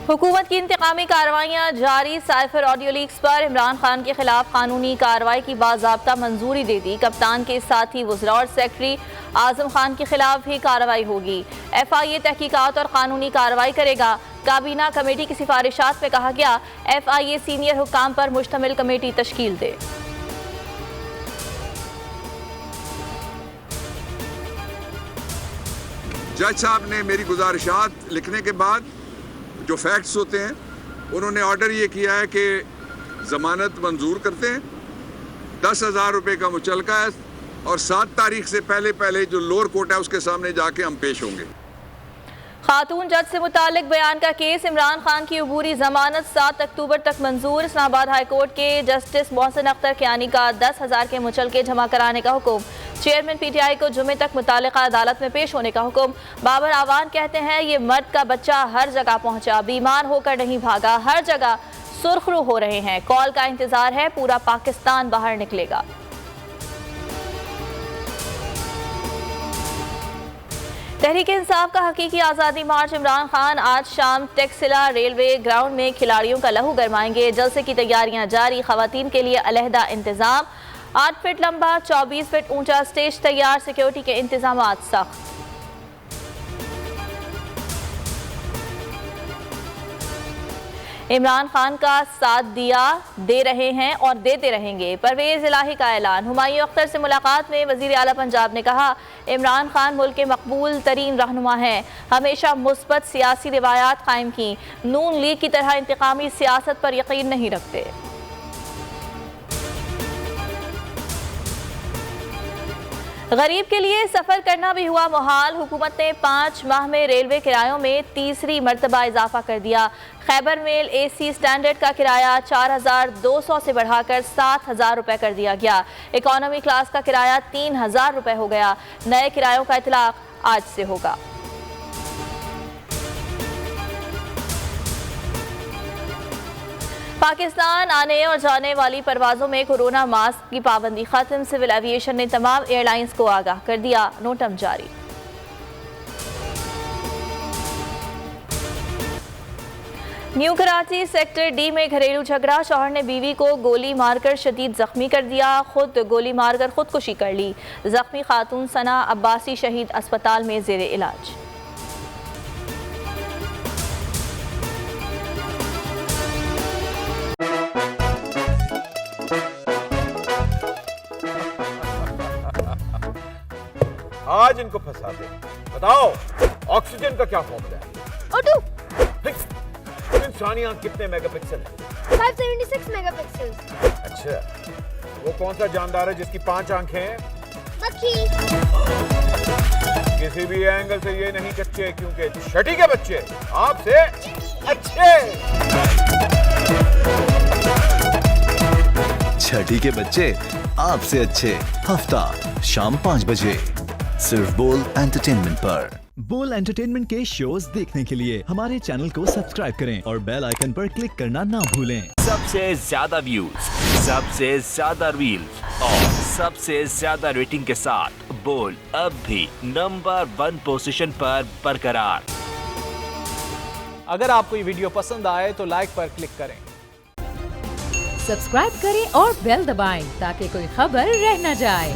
हुकूमत की इंतकामी कार्रवाइयाँ जारी। साइफर ऑडियो लीक्स पर इमरान खान के खिलाफ कानूनी कार्रवाई की बाज़ाब्ता मंजूरी दे दी। कप्तान के साथ ही वज़रा और सेक्रेटरी आज़म खान के खिलाफ भी कार्रवाई होगी। FIA तहकीकात और कानूनी कार्रवाई करेगा। काबीना कमेटी की सिफारिशात में कहा गया FIA सीनियर हुक्काम पर मुश्तमिल कमेटी तश्कील दे। जज साहब ने मेरी गुजारिशात लिखने के बाद जो फैक्ट्स होते हैं उन्होंने ऑर्डर ये किया है कि ज़मानत मंजूर करते हैं, 10,000 रुपये का मुचलका है और 7 तारीख से पहले जो लोअर कोर्ट है उसके सामने जाके हम पेश होंगे। खातून जज से मुतालिक बयान का केस। इमरान खान की अबूरी जमानत 7 अक्टूबर तक मंजूर। इस्लामाबाद हाई कोर्ट के जस्टिस मोहसिन अख्तर कियानी का 10,000 के मुचलके जमा कराने का हुक्म। चेयरमैन PTI को जुमे तक मुतालिका अदालत में पेश होने का हुक्म। बाबर आवान कहते हैं ये मर्द का बच्चा हर जगह पहुंचा, बीमार होकर नहीं भागा, हर जगह सुर्खरू हो रहे हैं। कॉल का इंतजार है, पूरा पाकिस्तान बाहर निकलेगा। तहरीक इंसाफ का हकीकी आज़ादी मार्च। इमरान खान आज शाम टेक्सिला रेलवे ग्राउंड में खिलाड़ियों का लहू गरमाएंगे। जलसे की तैयारियां जारी। खवातीन के लिए अलहदा इंतजाम। 8 फीट लंबा 24 फीट ऊंचा स्टेज तैयार। सिक्योरिटी के इंतजाम सख्त। इमरान खान का साथ दे रहे हैं और देते रहेंगे। परवेज इलाही का ऐलान। हुमायूं अख्तर से मुलाकात में वजीर आला पंजाब ने कहा इमरान खान मुल्क के मकबूल तरीन रहनुमा हैं, हमेशा मुस्बत सियासी रिवायात कायम की। नून लीग की तरह इंतकामी सियासत पर यकीन नहीं रखते। गरीब के लिए सफ़र करना भी हुआ मुहाल। हुकूमत ने 5 माह में रेलवे किरायों में तीसरी मरतबा इजाफा कर दिया। खैबर मेल AC स्टैंडर्ड का किराया 4,200 से बढ़ाकर 7,000 रुपये कर दिया गया। इकॉनमी क्लास का किराया 3,000 रुपये हो गया। नए किरायों का इतलाक आज से होगा। पाकिस्तान आने और जाने वाली परवाज़ों में कोरोना मास्क की पाबंदी खत्म। सिविल एविएशन ने तमाम एयरलाइंस को आगाह कर दिया। नोटम जारी। न्यू कराची सेक्टर D में घरेलू झगड़ा। शौहर ने बीवी को गोली मारकर शदीद जख्मी कर दिया। खुद गोली मारकर खुदकुशी कर ली। जख्मी खातून सना अब्बासी शहीद अस्पताल में जेर इलाज। आज इनको फंसा दे। बताओ ऑक्सीजन का क्या फॉर्मूला है? O2। इंसानी आंख कितने मेगापिक्सल है? 576 मेगापिक्सल। अच्छा, वो कौन सा जानदार है जिसकी 5 आंखें हैं? मक्खी। किसी भी एंगल से ये नहीं कच्चे, क्योंकि छठी के बच्चे आपसे अच्छे। छठी के बच्चे आपसे अच्छे। हफ्ता शाम 5 बजे सिर्फ बोल एंटरटेनमेंट पर। बोल एंटरटेनमेंट के शोज देखने के लिए हमारे चैनल को सब्सक्राइब करें और बेल आइकन पर क्लिक करना ना भूलें। सबसे ज्यादा व्यूज, सबसे ज्यादा रील्स और सबसे ज्यादा रेटिंग के साथ बोल अब भी नंबर 1 पोजीशन पर बरकरार। अगर आपको ये वीडियो पसंद आए तो लाइक पर क्लिक करें, सब्सक्राइब करें और बेल दबाएं ताकि कोई खबर रह न जाए।